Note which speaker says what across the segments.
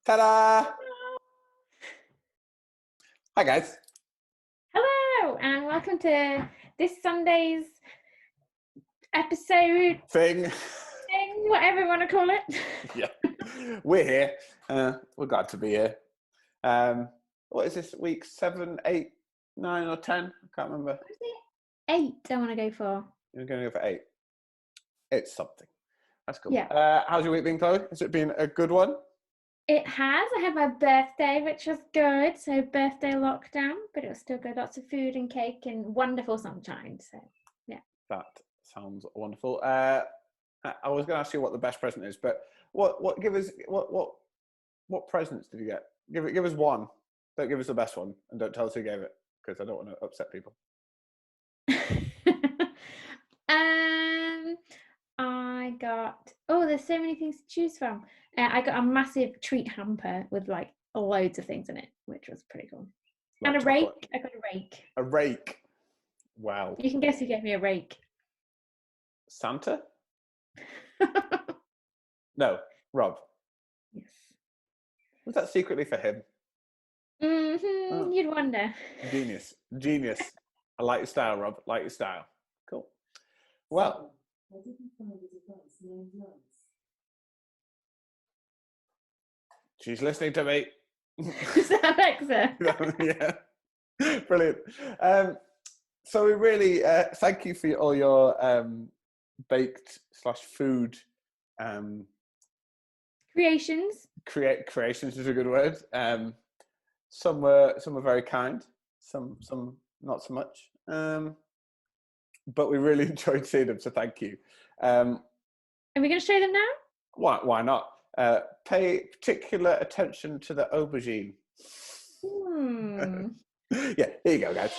Speaker 1: Ta-da! Hi guys.
Speaker 2: Hello, and welcome to this Sunday's episode
Speaker 1: Thing.
Speaker 2: whatever you want to call it.
Speaker 1: Yeah, we're here. We're glad to be here. What is this week? 7, 8, 9, or 10? I can't remember.
Speaker 2: What is it? 8 I want to go for.
Speaker 1: You're going to go for 8. It's something. That's cool.
Speaker 2: Yeah.
Speaker 1: How's your week been, Chloe? Has it been a good one?
Speaker 2: It has. I had my birthday, which was good. So birthday lockdown, but it was still good. Lots of food and cake and wonderful sunshine. So yeah.
Speaker 1: That sounds wonderful. I was going to ask you what the best present is, but what presents did you get? Give us one. Don't give us the best one, and don't tell us who gave it, because I don't want to upset people.
Speaker 2: I got, there's so many things to choose from. I got a massive treat hamper with like loads of things in it, which was pretty cool.
Speaker 1: Like
Speaker 2: and a
Speaker 1: chocolate.
Speaker 2: rake. I got a rake.
Speaker 1: A rake. Wow.
Speaker 2: You can guess who gave me a rake.
Speaker 1: Santa? No, Rob.
Speaker 2: Yes.
Speaker 1: Was that secretly for him?
Speaker 2: Oh. You'd wonder.
Speaker 1: Genius. I like your style, Rob. Like your style. Cool. Well. She's listening to me.
Speaker 2: Is that Alexa?
Speaker 1: Yeah. Brilliant. So we really thank you for all your baked / food
Speaker 2: creations.
Speaker 1: Creations is a good word. Some were very kind, some not so much. But we really enjoyed seeing them, so thank you. Are
Speaker 2: we going to show them now?
Speaker 1: Why not? Pay particular attention to the aubergine. Yeah, here you go, guys.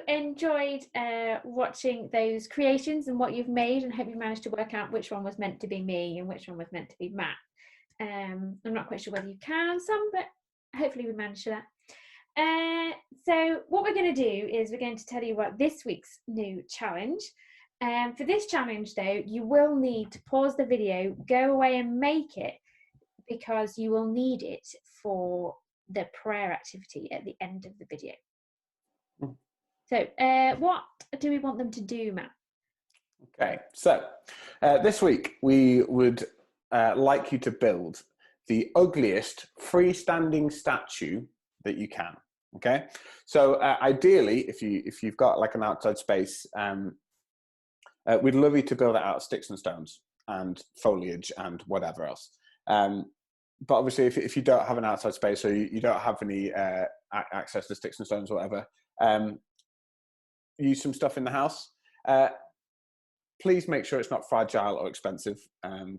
Speaker 2: Enjoyed watching those creations and what you've made, and hope you managed to work out which one was meant to be me and which one was meant to be Matt. I'm not quite sure whether you can some, but hopefully we managed to that. So what we're going to do is we're going to tell you about this week's new challenge. For this challenge though, you will need to pause the video, go away and make it, because you will need it for the prayer activity at the end of the video. So what do we want them to do, Matt?
Speaker 1: Okay, so this week we would like you to build the ugliest freestanding statue that you can. Okay, so ideally, if you've got like an outside space, we'd love you to build it out of sticks and stones and foliage and whatever else. But obviously, if you don't have an outside space, or you don't have any access to sticks and stones or whatever, use some stuff in the house. Please make sure it's not fragile or expensive. But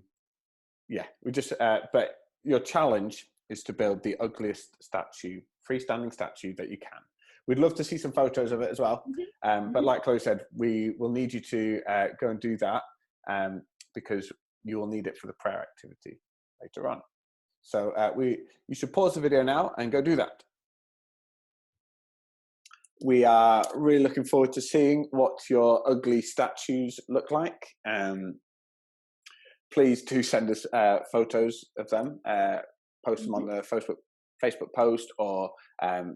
Speaker 1: your challenge is to build the ugliest freestanding statue that you can. We'd love to see some photos of it as well. But like Chloe said, we will need you to go and do that, because you will need it for the prayer activity later on. So you should pause the video now and go do that. We are really looking forward to seeing what your ugly statues look like. Please do send us photos of them. Post them on the Facebook post, or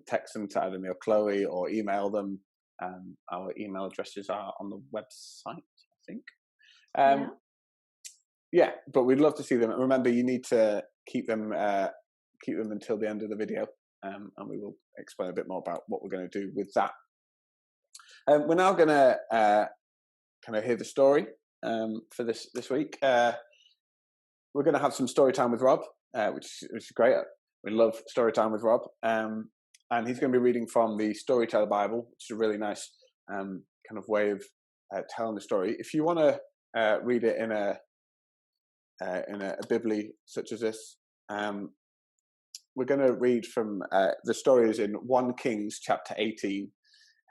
Speaker 1: text them to either me or Chloe, or email them. Our email addresses are on the website, I think. Yeah, but we'd love to see them. Remember, you need to keep them until the end of the video. and we will explain a bit more about what we're going to do with that. We're now going to kind of hear the story for this week. We're going to have some story time with Rob, which is great. We love story time with Rob, and he's going to be reading from the Storyteller Bible, which is a really nice kind of way of telling the story. If you want to read it in a bibli such as this, we're going to read from the story is in 1 Kings chapter 18,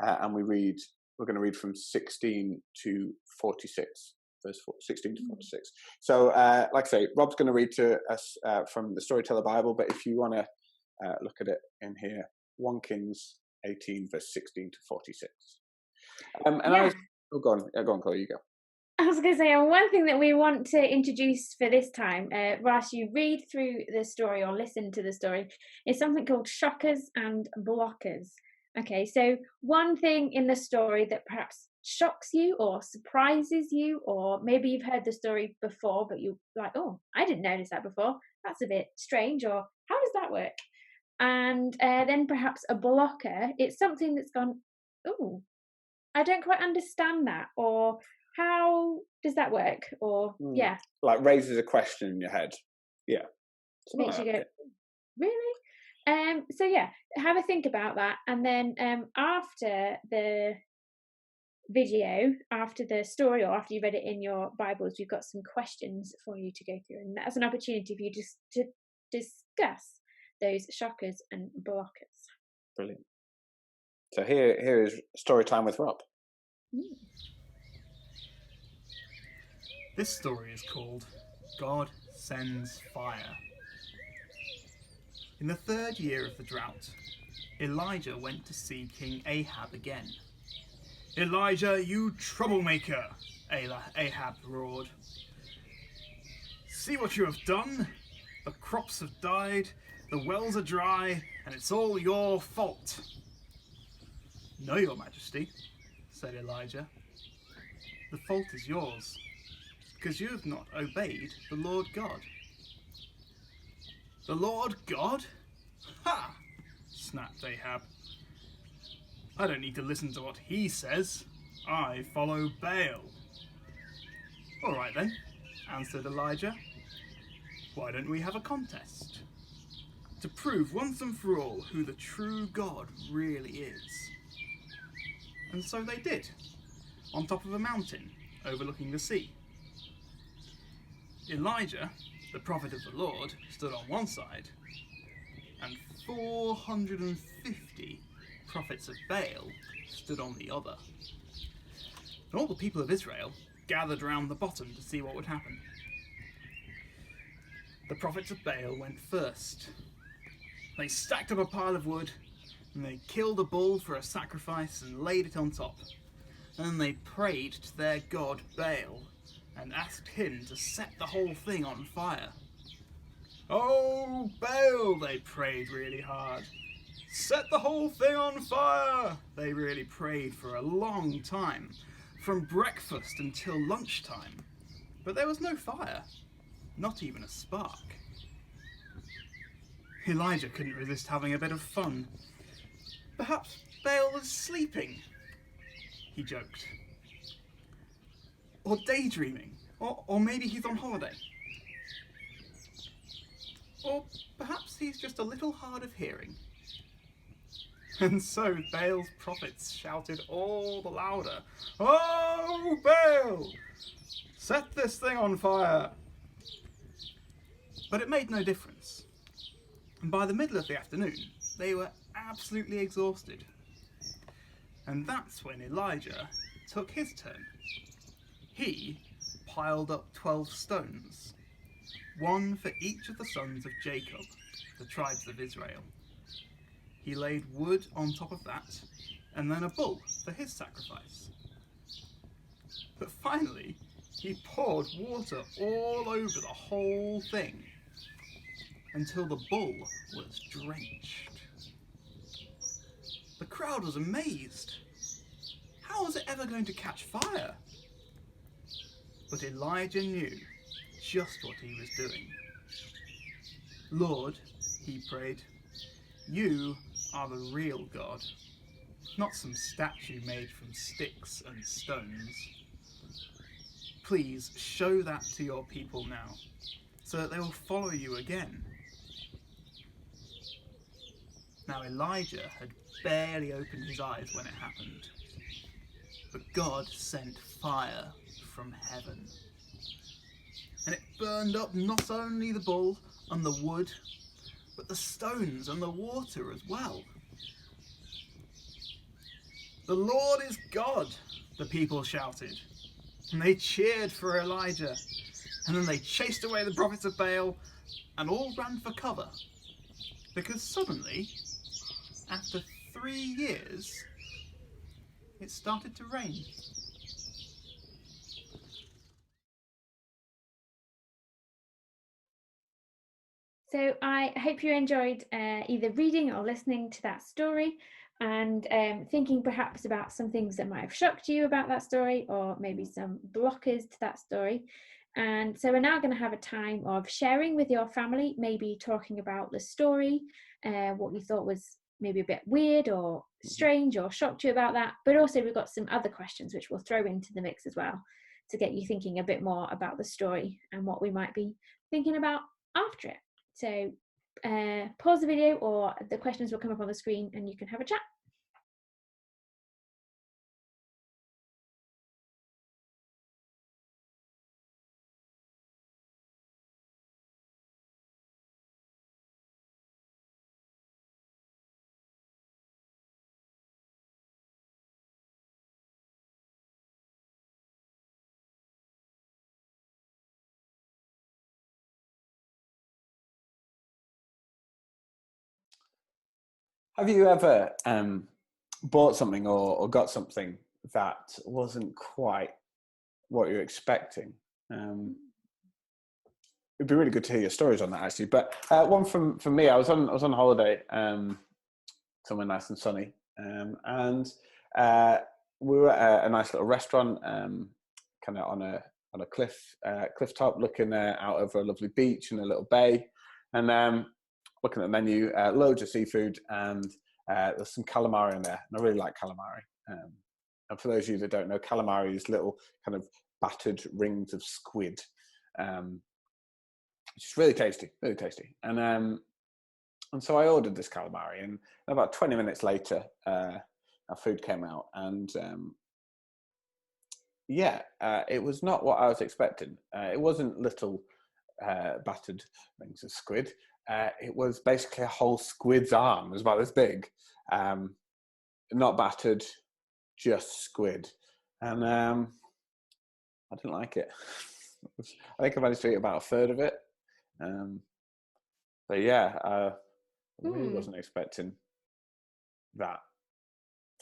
Speaker 1: and we're going to read from 16 to 46, verse 16 to 46. So, like I say, Rob's going to read to us from the Storyteller Bible, but if you want to look at it in here, 1 Kings 18, verse 16 to 46. Go on, Chloe, you go.
Speaker 2: I was going to say, one thing that we want to introduce for this time, whilst you read through the story or listen to the story, is something called shockers and blockers. Okay, so one thing in the story that perhaps shocks you or surprises you, or maybe you've heard the story before, but you're like, oh, I didn't notice that before. That's a bit strange, or how does that work? And then perhaps a blocker, it's something that's gone, oh, I don't quite understand that, or how does that work? Or yeah,
Speaker 1: like raises a question in your head. Yeah,
Speaker 2: makes you go, really? So yeah, have a think about that, and then after the video, after the story, or after you read it in your Bibles, we've got some questions for you to go through, and that's an opportunity for you just to discuss those shockers and blockers.
Speaker 1: Brilliant. So here is story time with Rob.
Speaker 3: This story is called God Sends Fire. In the 3rd year of the drought, Elijah went to see King Ahab again. "Elijah, you troublemaker," Ahab roared. "See what you have done? The crops have died, the wells are dry, and it's all your fault." "No, your majesty," said Elijah. "The fault is yours, because you have not obeyed the Lord God." "The Lord God? Ha!" snapped Ahab. "I don't need to listen to what he says. I follow Baal." "All right then," answered Elijah. "Why don't we have a contest to prove once and for all who the true God really is?" And so they did, on top of a mountain overlooking the sea. Elijah, the prophet of the Lord, stood on one side, and 450 prophets of Baal stood on the other. And all the people of Israel gathered round the bottom to see what would happen. The prophets of Baal went first. They stacked up a pile of wood, and they killed a bull for a sacrifice and laid it on top. And then they prayed to their god Baal and asked him to set the whole thing on fire. "Oh, Baal," they prayed really hard. "Set the whole thing on fire." They really prayed for a long time, from breakfast until lunchtime. But there was no fire, not even a spark. Elijah couldn't resist having a bit of fun. "Perhaps Baal was sleeping," he joked. "Or daydreaming, or maybe he's on holiday. Or perhaps he's just a little hard of hearing." And so Baal's prophets shouted all the louder, "Oh, Baal! Set this thing on fire!" But it made no difference. And by the middle of the afternoon, they were absolutely exhausted. And that's when Elijah took his turn. He piled up 12 stones, one for each of the sons of Jacob, the tribes of Israel. He laid wood on top of that, and then a bull for his sacrifice. But finally, he poured water all over the whole thing, until the bull was drenched. The crowd was amazed. How was it ever going to catch fire? But Elijah knew just what he was doing. "Lord," he prayed, You are the real God, not some statue made from sticks and stones. Please show that to your people now, so that they will follow you again." Now Elijah had barely opened his eyes when it happened, but God sent fire from heaven, and it burned up not only the bull and the wood, but the stones and the water as well. "The Lord is God," the people shouted, and they cheered for Elijah, and then they chased away the prophets of Baal and all ran for cover, because suddenly, after 3 years, it started to rain.
Speaker 2: So I hope you enjoyed either reading or listening to that story, and thinking perhaps about some things that might have shocked you about that story, or maybe some blockers to that story. And so we're now going to have a time of sharing with your family, maybe talking about the story, what you thought was maybe a bit weird or strange or shocked you about that. But also we've got some other questions which we'll throw into the mix as well, to get you thinking a bit more about the story and what we might be thinking about after it. So pause the video, or the questions will come up on the screen and you can have a chat.
Speaker 1: Have you ever bought something or got something that wasn't quite what you're expecting? It'd be really good to hear your stories on that, actually. But one from me, I was on holiday, somewhere nice and sunny, and we were at a nice little restaurant, kind of on a cliff top, looking out over a lovely beach and a little bay, and looking at the menu, loads of seafood, and there's some calamari in there, and I really like calamari. And for those of you that don't know, calamari is little kind of battered rings of squid. It's really tasty, really tasty. And so I ordered this calamari, and about 20 minutes later, our food came out, and it was not what I was expecting. It wasn't little battered rings of squid. It was basically a whole squid's arm. It was about this big, not battered, just squid. And I didn't like it. I think I managed to eat about a third of it. But yeah, I really wasn't expecting that.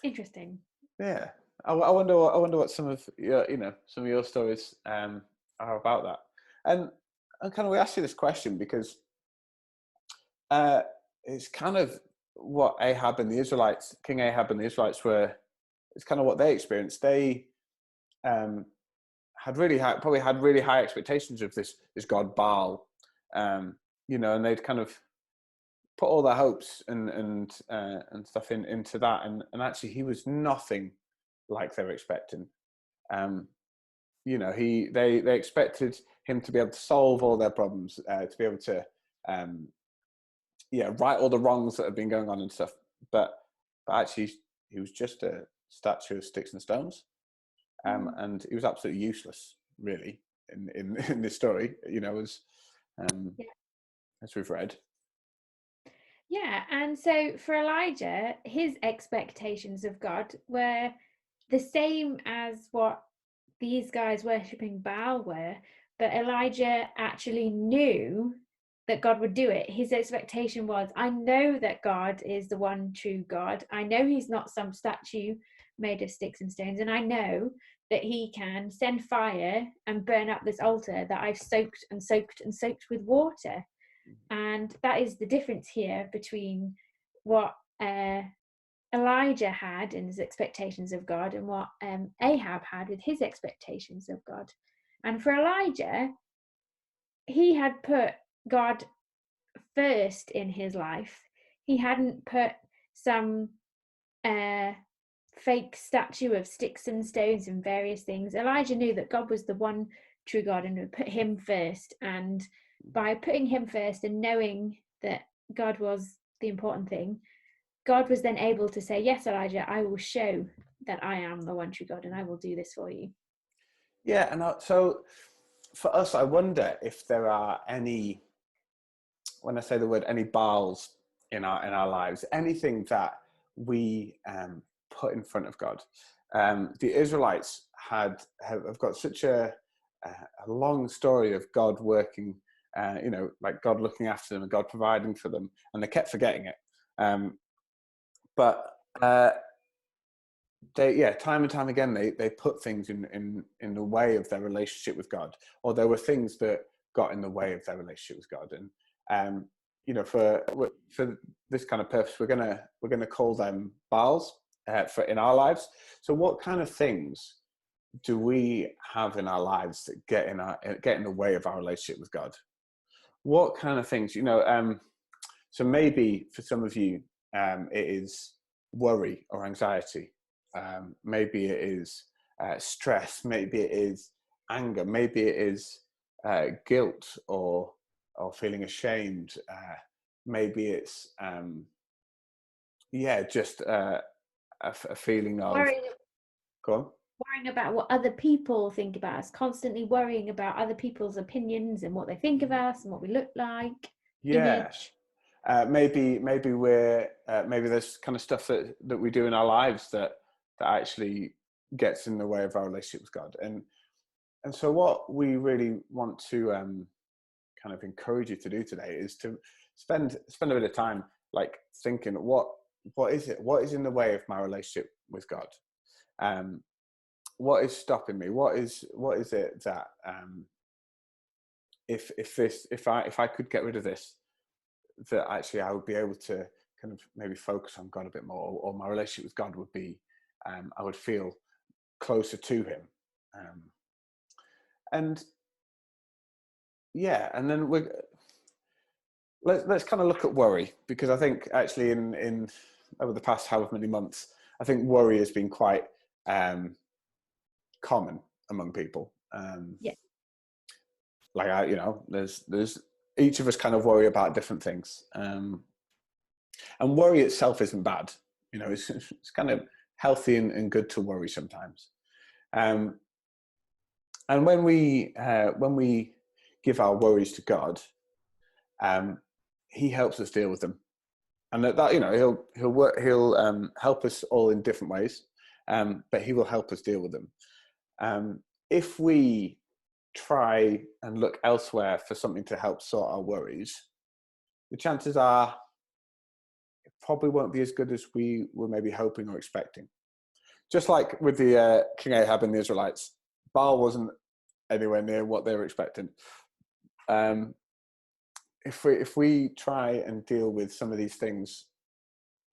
Speaker 2: Interesting.
Speaker 1: Yeah, I wonder what some of your stories are about that. And kind of we asked you this question because it's kind of what King Ahab and the Israelites were. It's kind of what they experienced. They had really high expectations of this god Baal, and they'd kind of put all their hopes and stuff into that, and actually he was nothing like they were expecting. They expected him to be able to solve all their problems, to be able to right all the wrongs that have been going on and stuff, but actually he was just a statue of sticks and stones, and he was absolutely useless, really, in this story, as we've read.
Speaker 2: Yeah, and so for Elijah, his expectations of God were the same as what these guys worshipping Baal were, but Elijah actually knew that God would do it. His expectation was, I know that God is the one true God. I know he's not some statue made of sticks and stones, and I know that he can send fire and burn up this altar that I've soaked and soaked and soaked with water. And that is the difference here between what Elijah had in his expectations of God and what Ahab had with his expectations of God. And for Elijah, he had put God first in his life. He hadn't put some fake statue of sticks and stones and various things. Elijah knew that God was the one true God and would put him first. And by putting him first and knowing that God was the important thing, God was then able to say, yes, Elijah, I will show that I am the one true God and I will do this for you.
Speaker 1: Yeah, and so for us, I wonder if there are any, when I say the word, any Baals in our lives, anything that we put in front of God. The Israelites have got such a long story of God working, like God looking after them and God providing for them, and they kept forgetting it. But time and time again, they put things in the way of their relationship with God, or there were things that got in the way of their relationship with God. And for this kind of purpose, we're gonna call them Baals for in our lives. So, what kind of things do we have in our lives that get in the way of our relationship with God? What kind of things, so maybe for some of you, it is worry or anxiety. Maybe it is stress. Maybe it is anger. Maybe it is guilt or feeling ashamed. Maybe it's just a feeling of go on.
Speaker 2: Worrying about what other people think about us, constantly worrying about other people's opinions and what they think of us and what we look like.
Speaker 1: Yeah. Maybe we're maybe there's kind of stuff that we do in our lives that actually gets in the way of our relationship with God. And so what we really want to kind of encourage you to do today is to spend a bit of time like thinking what is in the way of my relationship with God. What is stopping me? What is it that if I could get rid of this, that actually I would be able to kind of maybe focus on God a bit more, or my relationship with God would be, I would feel closer to him. And then let's kind of look at worry, because I think actually in over the past however many months, I think worry has been quite common among people. Like there's each of us kind of worry about different things, and worry itself isn't bad. It's kind of healthy and good to worry sometimes. And when we give our worries to God, he helps us deal with them, and that he'll help us all in different ways, but he will help us deal with them. If we try and look elsewhere for something to help sort our worries, the chances are it probably won't be as good as we were maybe hoping or expecting. Just like with the King Ahab and the Israelites, Baal wasn't anywhere near what they were expecting. If we try and deal with some of these things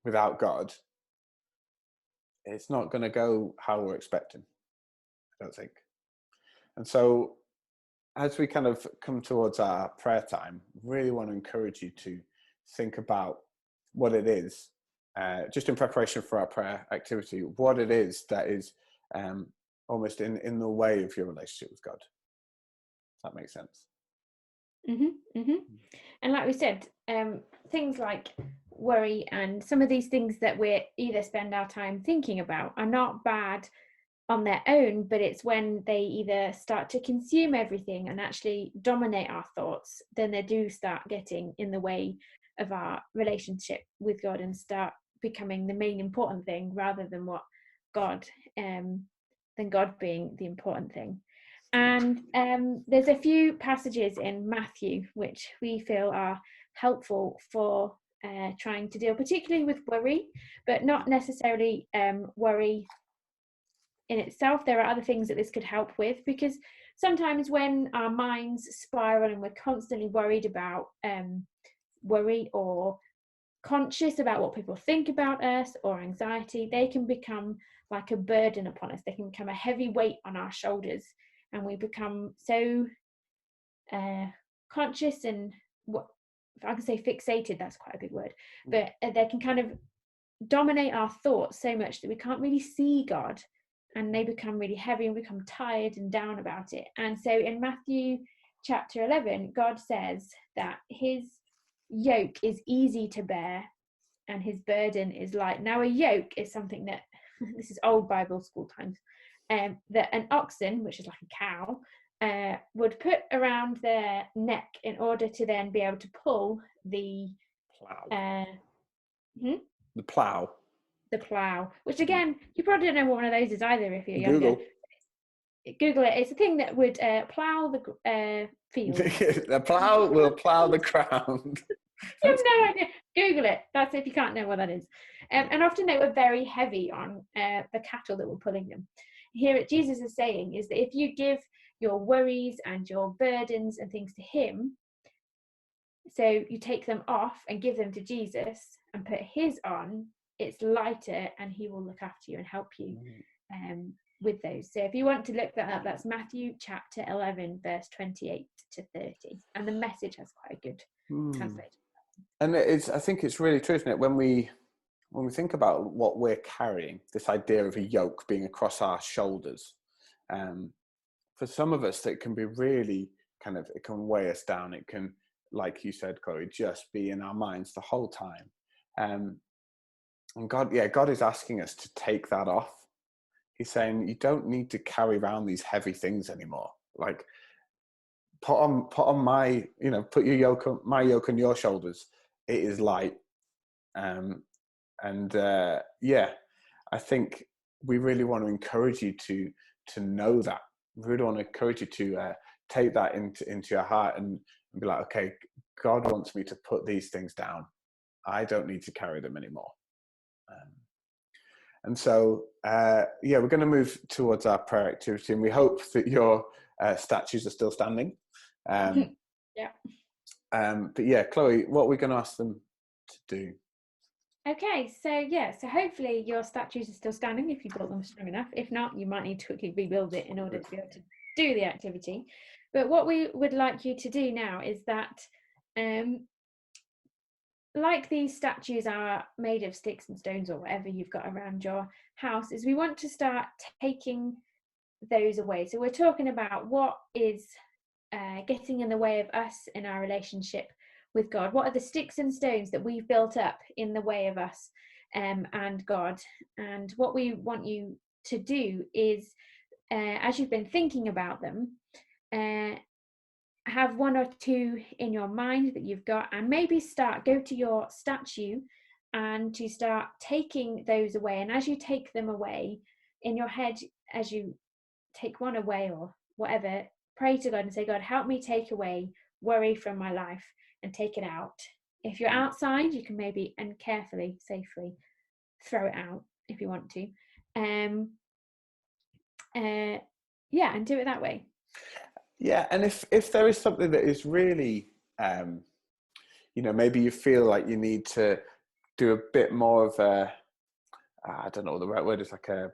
Speaker 1: without God, it's not going to go how we're expecting, I don't think. And so as we kind of come towards our prayer time, really want to encourage you to think about what it is, just in preparation for our prayer activity, what it is that is almost in the way of your relationship with God. Does that make sense?
Speaker 2: And like we said, things like worry and some of these things that we either spend our time thinking about are not bad on their own, but it's when they either start to consume everything and actually dominate our thoughts, then they do start getting in the way of our relationship with God and start becoming the main important thing rather than God being the important thing. And there's a few passages in Matthew which we feel are helpful for trying to deal particularly with worry, but not necessarily worry in itself. There are other things that this could help with, because sometimes when our minds spiral and we're constantly worried about worry or conscious about what people think about us, or anxiety, they can become like a burden upon us. They can become a heavy weight on our shoulders, and we become so conscious and I can say fixated, that's quite a big word, but they can kind of dominate our thoughts so much that we can't really see God, and they become really heavy and become tired and down about it. And so in Matthew chapter 11, God says that his yoke is easy to bear and his burden is light. Now, a yoke is something that, this is old Bible school times, that an oxen, which is like a cow, would put around their neck in order to then be able to pull the
Speaker 1: Plow.
Speaker 2: The plow, which again, you probably don't know what one of those is either if you're younger. Google it. It's a thing that would plow the field.
Speaker 1: The plow will plow the ground.
Speaker 2: You have no idea. Google it. That's if you can't know what that is. And often they were very heavy on the cattle that were pulling them. Here, what Jesus is saying is that if you give your worries and your burdens and things to him, so you take them off and give them to Jesus and put his on, it's lighter and he will look after you and help you with those. So if you want to look that up, that's Matthew chapter 11, verse 28 to 30. And the Message has quite a good translation.
Speaker 1: And I think it's really true, isn't it? When we think about what we're carrying, this idea of a yoke being across our shoulders, for some of us, it can be really it can weigh us down. It can, like you said, Corey, just be in our minds the whole time. And God is asking us to take that off. He's saying, you don't need to carry around these heavy things anymore. Like, put on my, put your yoke, my yoke on your shoulders. It is light. I think we really want to encourage you to know that. We really want to encourage you to take that into your heart and be like, okay, God wants me to put these things down. I don't need to carry them anymore. And so, we're going to move towards our prayer activity, and we hope that your statues are still standing. But Chloe, what are we going to ask them to do?
Speaker 2: Okay, so hopefully your statues are still standing if you built them strong enough. If not, you might need to quickly rebuild it in order to be able to do the activity. But what we would like you to do now is that, like these statues are made of sticks and stones or whatever you've got around your house, is we want to start taking those away. So we're talking about what is getting in the way of us in our relationship with God. What are the sticks and stones that we've built up in the way of us and God? And what we want you to do is, as you've been thinking about them, have one or two in your mind that you've got, and maybe go to your statue and to start taking those away. And as you take them away in your head, as you take one away or whatever, pray to God and say, God, help me take away worry from my life and take it out. If you're outside, you can maybe and carefully, safely throw it out if you want to. And do it that way.
Speaker 1: Yeah, and if there is something that is really, maybe you feel like you need to do a bit more of I don't know what the right word is, like a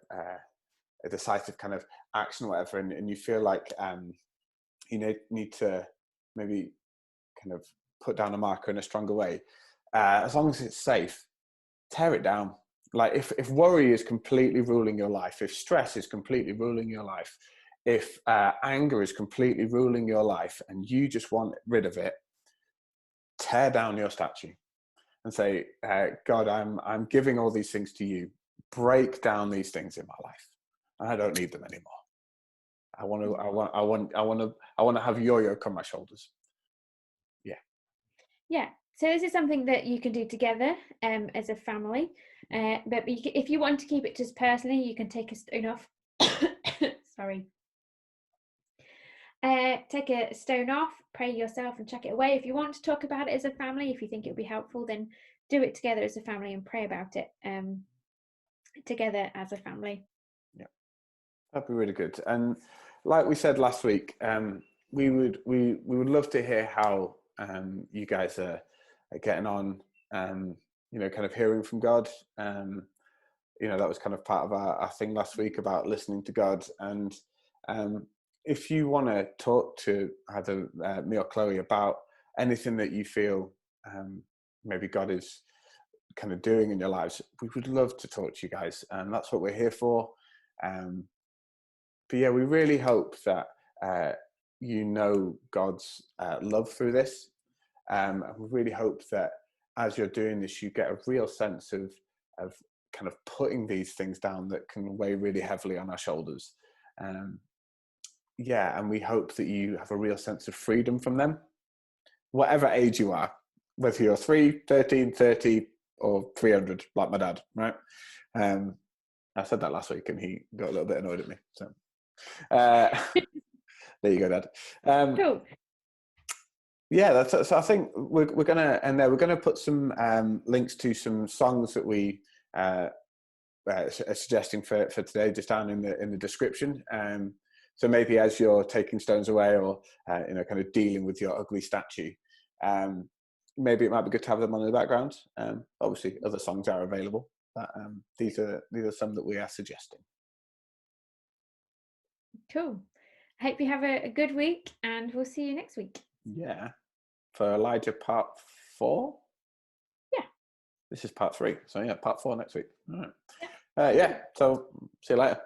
Speaker 1: decisive kind of action or whatever, and you feel like you need to maybe kind of put down a marker in a stronger way, as long as it's safe, tear it down. Like if worry is completely ruling your life, if stress is completely ruling your life, if anger is completely ruling your life and you just want rid of it, tear down your statue and say, God, I'm giving all these things to you. Break down these things in my life. I don't need them anymore. I want to have your yoke on my shoulders.
Speaker 2: Yeah. So this is something that you can do together as a family. But if you want to keep it just personally, you can take a stone off. Sorry. Take a stone off, pray yourself and chuck it away. If you want to talk about it as a family, if you think it would be helpful, then do it together as a family and pray about it together as a family.
Speaker 1: Yeah, that'd be really good. And like we said last week, we would love to hear how you guys are getting on. Kind of hearing from God. That was kind of part of our thing last week about listening to God. And if you want to talk to either me or Chloe about anything that you feel maybe God is kind of doing in your lives, we would love to talk to you guys, and that's what we're here for. But yeah, we really hope that you know God's love through this. And we really hope that as you're doing this, you get a real sense of kind of putting these things down that can weigh really heavily on our shoulders. Yeah, and we hope that you have a real sense of freedom from them, whatever age you are, whether you're 3, 13, 30, or 300, like my dad, right? I said that last week and he got a little bit annoyed at me. So there you go, Dad.
Speaker 2: Cool.
Speaker 1: Yeah, that's. So I think we're gonna, and we're gonna put some links to some songs that we are suggesting for today, just down in the description. So maybe as you're taking stones away, or kind of dealing with your ugly statue, maybe it might be good to have them on in the background. Obviously, other songs are available, but these are some that we are suggesting.
Speaker 2: Cool. I hope you have a good week, and we'll see you next week.
Speaker 1: Yeah, for Elijah part 4.
Speaker 2: Yeah,
Speaker 1: this is part 3. So yeah, part 4 next week. All right. Yeah. So see you later.